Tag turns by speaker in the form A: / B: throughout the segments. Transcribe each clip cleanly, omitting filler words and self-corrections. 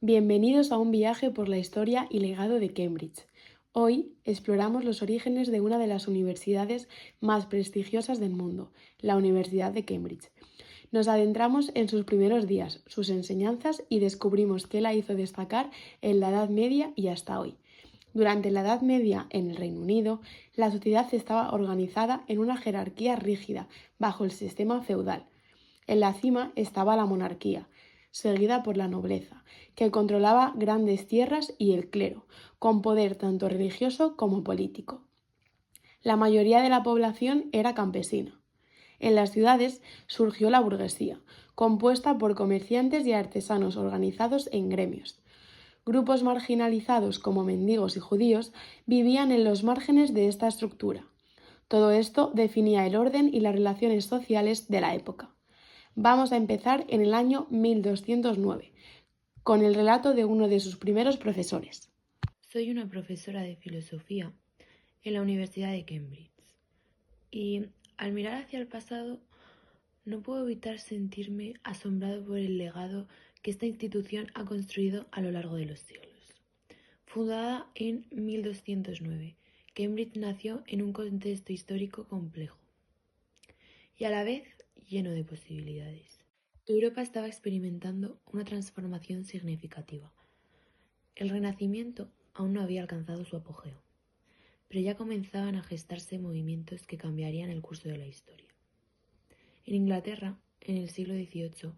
A: Bienvenidos a un viaje por la historia y legado de Cambridge. Hoy exploramos los orígenes de una de las universidades más prestigiosas del mundo, la Universidad de Cambridge. Nos adentramos en sus primeros días, sus enseñanzas y descubrimos qué la hizo destacar en la Edad Media y hasta hoy. Durante la Edad Media, en el Reino Unido, la sociedad estaba organizada en una jerarquía rígida, bajo el sistema feudal. En la cima estaba la monarquía, seguida por la nobleza, que controlaba grandes tierras y el clero, con poder tanto religioso como político. La mayoría de la población era campesina. En las ciudades surgió la burguesía, compuesta por comerciantes y artesanos organizados en gremios. Grupos marginalizados como mendigos y judíos vivían en los márgenes de esta estructura. Todo esto definía el orden y las relaciones sociales de la época. Vamos a empezar en el año 1209, con el relato de uno de sus primeros profesores.
B: Soy una profesora de filosofía en la Universidad de Cambridge y al mirar hacia el pasado no puedo evitar sentirme asombrado por el legado que esta institución ha construido a lo largo de los siglos. Fundada en 1209, Cambridge nació en un contexto histórico complejo y a la vez lleno de posibilidades. Europa estaba experimentando una transformación significativa. El Renacimiento aún no había alcanzado su apogeo, pero ya comenzaban a gestarse movimientos que cambiarían el curso de la historia. En Inglaterra, en el siglo XVIII,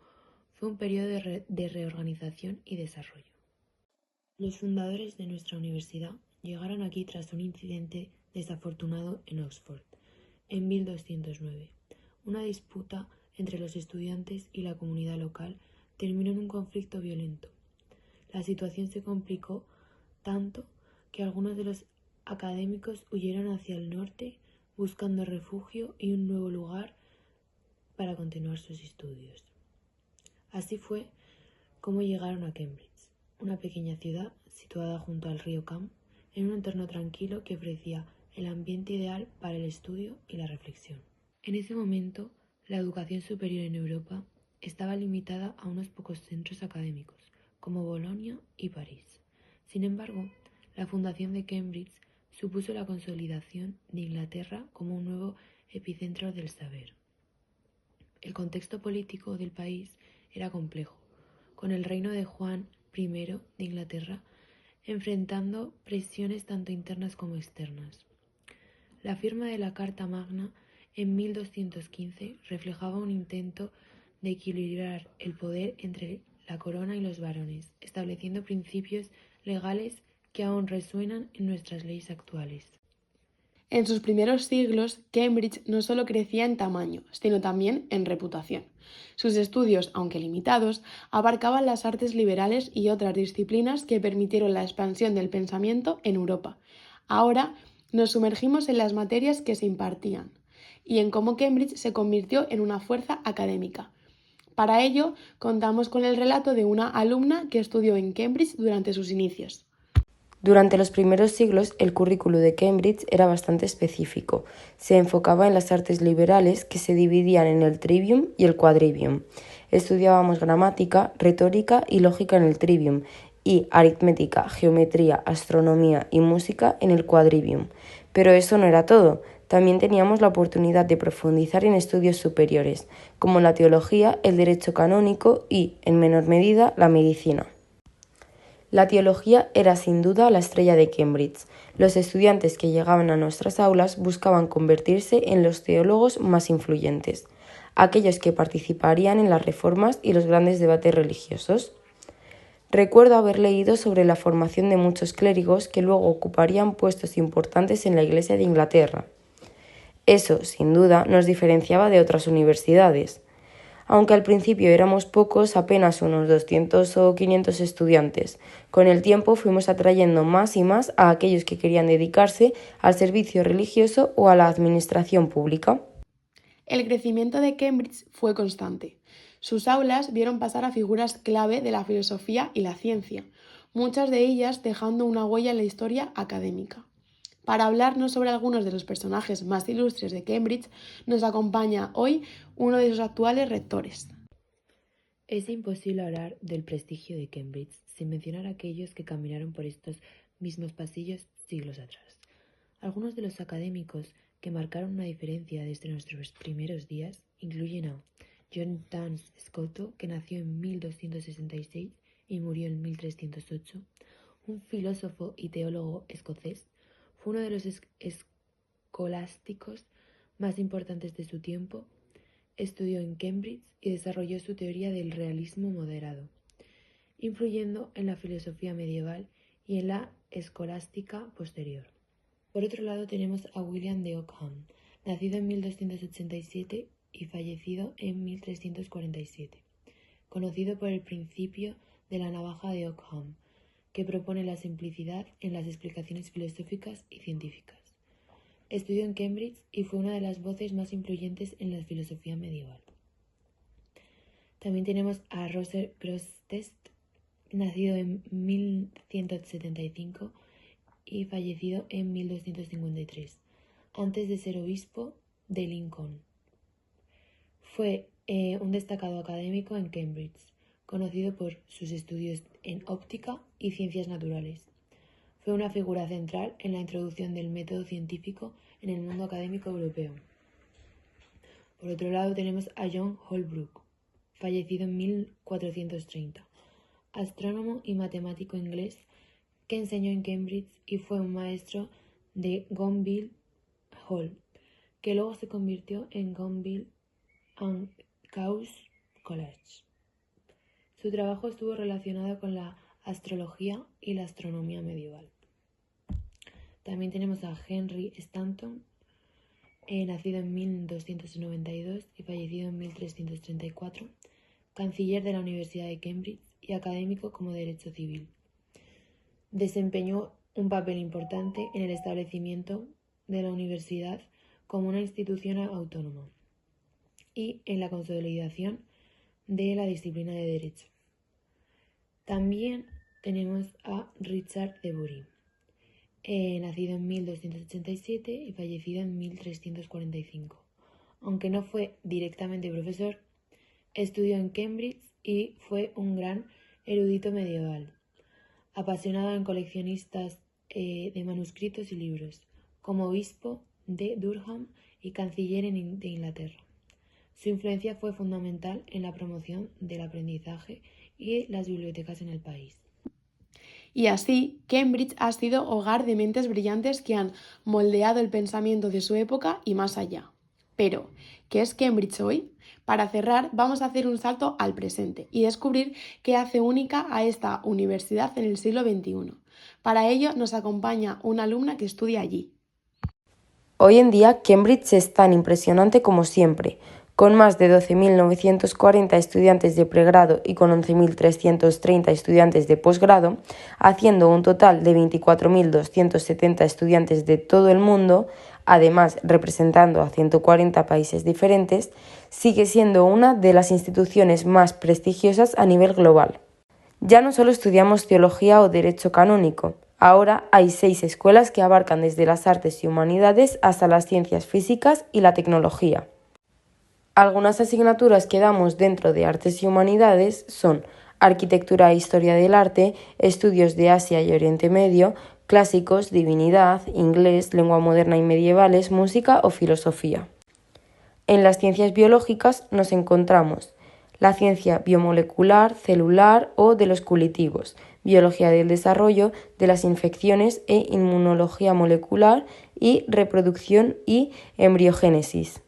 B: fue un periodo de reorganización y desarrollo. Los fundadores de nuestra universidad llegaron aquí tras un incidente desafortunado en Oxford, en 1209. Una disputa entre los estudiantes y la comunidad local terminó en un conflicto violento. La situación se complicó tanto que algunos de los académicos huyeron hacia el norte buscando refugio y un nuevo lugar para continuar sus estudios. Así fue como llegaron a Cambridge, una pequeña ciudad situada junto al río Cam, en un entorno tranquilo que ofrecía el ambiente ideal para el estudio y la reflexión. En ese momento, la educación superior en Europa estaba limitada a unos pocos centros académicos, como Bolonia y París. Sin embargo, la fundación de Cambridge supuso la consolidación de Inglaterra como un nuevo epicentro del saber. El contexto político del país era complejo, con el reino de Juan I de Inglaterra enfrentando presiones tanto internas como externas. La firma de la Carta Magna en 1215 reflejaba un intento de equilibrar el poder entre la corona y los varones, estableciendo principios legales que aún resuenan en nuestras leyes actuales.
A: En sus primeros siglos, Cambridge no solo crecía en tamaño, sino también en reputación. Sus estudios, aunque limitados, abarcaban las artes liberales y otras disciplinas que permitieron la expansión del pensamiento en Europa. Ahora nos sumergimos en las materias que se impartían y en cómo Cambridge se convirtió en una fuerza académica. Para ello, contamos con el relato de una alumna que estudió en Cambridge durante sus inicios.
C: Durante los primeros siglos, el currículo de Cambridge era bastante específico. Se enfocaba en las artes liberales que se dividían en el trivium y el quadrivium. Estudiábamos gramática, retórica y lógica en el trivium y aritmética, geometría, astronomía y música en el quadrivium. Pero eso no era todo. También teníamos la oportunidad de profundizar en estudios superiores, como la teología, el derecho canónico y, en menor medida, la medicina. La teología era sin duda la estrella de Cambridge. Los estudiantes que llegaban a nuestras aulas buscaban convertirse en los teólogos más influyentes, aquellos que participarían en las reformas y los grandes debates religiosos. Recuerdo haber leído sobre la formación de muchos clérigos que luego ocuparían puestos importantes en la Iglesia de Inglaterra. Eso, sin duda, nos diferenciaba de otras universidades. Aunque al principio éramos pocos, apenas unos 200 o 500 estudiantes, con el tiempo fuimos atrayendo más y más a aquellos que querían dedicarse al servicio religioso o a la administración pública.
A: El crecimiento de Cambridge fue constante. Sus aulas vieron pasar a figuras clave de la filosofía y la ciencia, muchas de ellas dejando una huella en la historia académica. Para hablarnos sobre algunos de los personajes más ilustres de Cambridge, nos acompaña hoy uno de sus actuales rectores.
B: Es imposible hablar del prestigio de Cambridge sin mencionar a aquellos que caminaron por estos mismos pasillos siglos atrás. Algunos de los académicos que marcaron una diferencia desde nuestros primeros días incluyen a John Duns Scoto, que nació en 1266 y murió en 1308, un filósofo y teólogo escocés. Fue uno de los escolásticos más importantes de su tiempo. Estudió en Cambridge y desarrolló su teoría del realismo moderado, influyendo en la filosofía medieval y en la escolástica posterior. Por otro lado tenemos a William de Ockham, nacido en 1287 y fallecido en 1347, conocido por el principio de la navaja de Ockham, que propone la simplicidad en las explicaciones filosóficas y científicas. Estudió en Cambridge y fue una de las voces más influyentes en la filosofía medieval. También tenemos a Roger Grosseteste, nacido en 1175 y fallecido en 1253, antes de ser obispo de Lincoln. Fue un destacado académico en Cambridge, conocido por sus estudios en óptica y ciencias naturales. Fue una figura central en la introducción del método científico en el mundo académico europeo. Por otro lado tenemos a John Holbrook, fallecido en 1430, astrónomo y matemático inglés que enseñó en Cambridge y fue un maestro de Gonville Hall, que luego se convirtió en Gonville and Cowes College. Su trabajo estuvo relacionado con la astrología y la astronomía medieval. También tenemos a Henry Stanton, nacido en 1292 y fallecido en 1334, canciller de la Universidad de Cambridge y académico como derecho civil. Desempeñó un papel importante en el establecimiento de la universidad como una institución autónoma y en la consolidación de la disciplina de derecho. También tenemos a Richard de Bury, nacido en 1287 y fallecido en 1345. Aunque no fue directamente profesor, estudió en Cambridge y fue un gran erudito medieval, apasionado en coleccionistas de manuscritos y libros, como obispo de Durham y canciller de Inglaterra. Su influencia fue fundamental en la promoción del aprendizaje y las bibliotecas en el país.
A: Y así, Cambridge ha sido hogar de mentes brillantes que han moldeado el pensamiento de su época y más allá. Pero, ¿qué es Cambridge hoy? Para cerrar, vamos a hacer un salto al presente y descubrir qué hace única a esta universidad en el siglo XXI. Para ello, nos acompaña una alumna que estudia allí.
C: Hoy en día, Cambridge es tan impresionante como siempre, con más de 12.940 estudiantes de pregrado y con 11.330 estudiantes de posgrado, haciendo un total de 24.270 estudiantes de todo el mundo, además representando a 140 países diferentes, sigue siendo una de las instituciones más prestigiosas a nivel global. Ya no solo estudiamos teología o derecho canónico, ahora hay 6 escuelas que abarcan desde las artes y humanidades hasta las ciencias físicas y la tecnología. Algunas asignaturas que damos dentro de artes y humanidades son arquitectura e historia del arte, estudios de Asia y Oriente Medio, clásicos, divinidad, inglés, lengua moderna y medievales, música o filosofía. En las ciencias biológicas nos encontramos la ciencia biomolecular, celular o de los cultivos, biología del desarrollo, de las infecciones e inmunología molecular y reproducción y embriogénesis.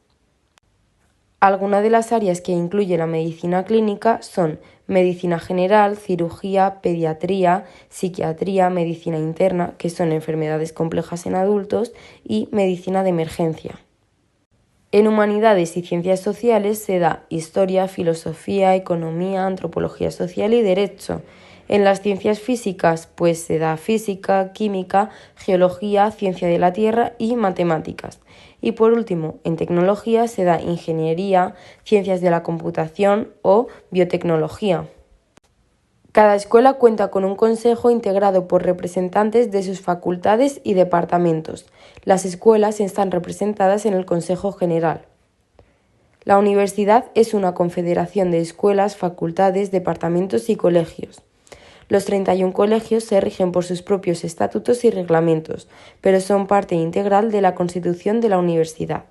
C: Algunas de las áreas que incluye la medicina clínica son medicina general, cirugía, pediatría, psiquiatría, medicina interna, que son enfermedades complejas en adultos, y medicina de emergencia. En humanidades y ciencias sociales se da historia, filosofía, economía, antropología social y derecho. En las ciencias físicas, pues se da física, química, geología, ciencia de la tierra y matemáticas. Y por último, en tecnología se da ingeniería, ciencias de la computación o biotecnología. Cada escuela cuenta con un consejo integrado por representantes de sus facultades y departamentos. Las escuelas están representadas en el Consejo General. La universidad es una confederación de escuelas, facultades, departamentos y colegios. Los 31 colegios se rigen por sus propios estatutos y reglamentos, pero son parte integral de la Constitución de la universidad.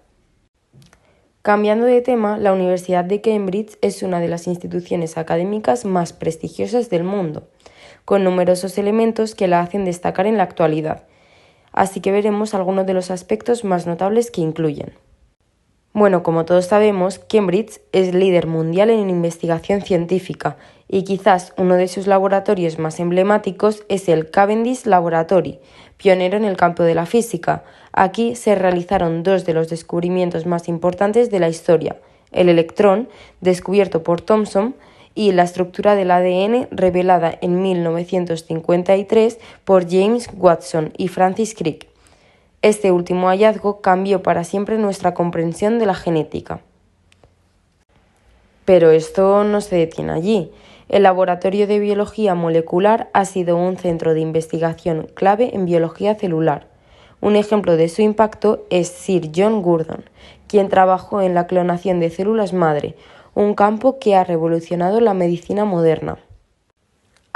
C: Cambiando de tema, la Universidad de Cambridge es una de las instituciones académicas más prestigiosas del mundo, con numerosos elementos que la hacen destacar en la actualidad. Así que veremos algunos de los aspectos más notables que incluyen. Bueno, como todos sabemos, Cambridge es líder mundial en investigación científica y quizás uno de sus laboratorios más emblemáticos es el Cavendish Laboratory, pionero en el campo de la física. Aquí se realizaron dos de los descubrimientos más importantes de la historia, el electrón, descubierto por Thomson, y la estructura del ADN revelada en 1953 por James Watson y Francis Crick. Este último hallazgo cambió para siempre nuestra comprensión de la genética. Pero esto no se detiene allí. El Laboratorio de Biología Molecular ha sido un centro de investigación clave en biología celular. Un ejemplo de su impacto es Sir John Gurdon, quien trabajó en la clonación de células madre, un campo que ha revolucionado la medicina moderna.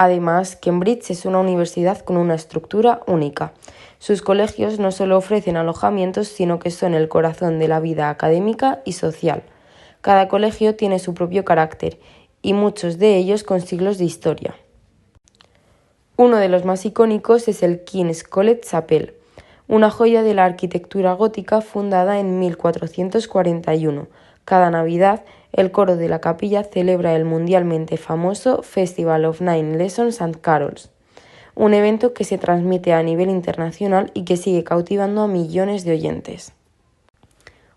C: Además, Cambridge es una universidad con una estructura única. Sus colegios no solo ofrecen alojamientos, sino que son el corazón de la vida académica y social. Cada colegio tiene su propio carácter, y muchos de ellos con siglos de historia. Uno de los más icónicos es el King's College Chapel, una joya de la arquitectura gótica fundada en 1441. Cada Navidad, el coro de la capilla celebra el mundialmente famoso Festival of Nine Lessons and Carols, un evento que se transmite a nivel internacional y que sigue cautivando a millones de oyentes.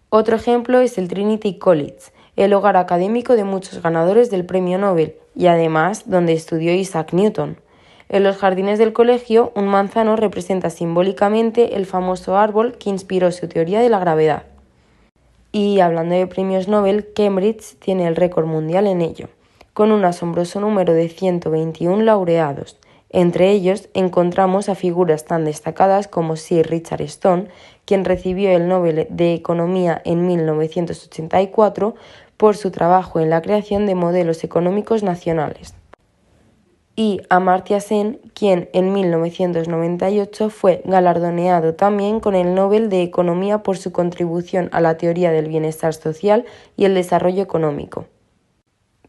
C: Otro ejemplo es el Trinity College, el hogar académico de muchos ganadores del Premio Nobel y además donde estudió Isaac Newton. En los jardines del colegio, un manzano representa simbólicamente el famoso árbol que inspiró su teoría de la gravedad. Y hablando de premios Nobel, Cambridge tiene el récord mundial en ello, con un asombroso número de 121 laureados. Entre ellos encontramos a figuras tan destacadas como Sir Richard Stone, quien recibió el Nobel de Economía en 1984 por su trabajo en la creación de modelos económicos nacionales, y Amartya Sen, quien en 1998 fue galardoneado también con el Nobel de Economía por su contribución a la teoría del bienestar social y el desarrollo económico.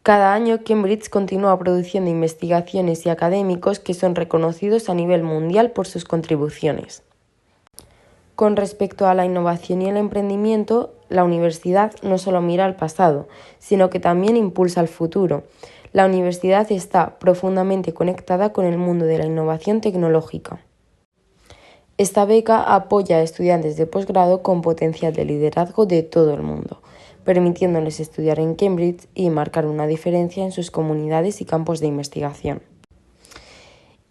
C: Cada año, Cambridge continúa produciendo investigaciones y académicos que son reconocidos a nivel mundial por sus contribuciones. Con respecto a la innovación y el emprendimiento, la universidad no solo mira al pasado, sino que también impulsa al futuro. La universidad está profundamente conectada con el mundo de la innovación tecnológica. Esta beca apoya a estudiantes de posgrado con potencial de liderazgo de todo el mundo, permitiéndoles estudiar en Cambridge y marcar una diferencia en sus comunidades y campos de investigación.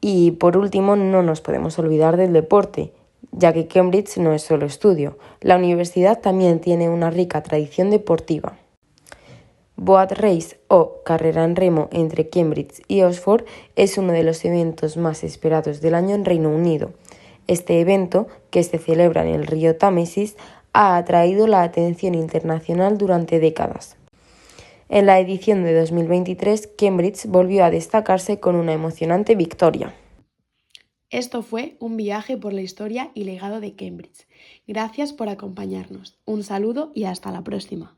C: Y por último, no nos podemos olvidar del deporte, ya que Cambridge no es solo estudio, la universidad también tiene una rica tradición deportiva. Boat Race o carrera en remo entre Cambridge y Oxford es uno de los eventos más esperados del año en Reino Unido. Este evento, que se celebra en el río Támesis, ha atraído la atención internacional durante décadas. En la edición de 2023, Cambridge volvió a destacarse con una emocionante victoria.
A: Esto fue un viaje por la historia y legado de Cambridge. Gracias por acompañarnos. Un saludo y hasta la próxima.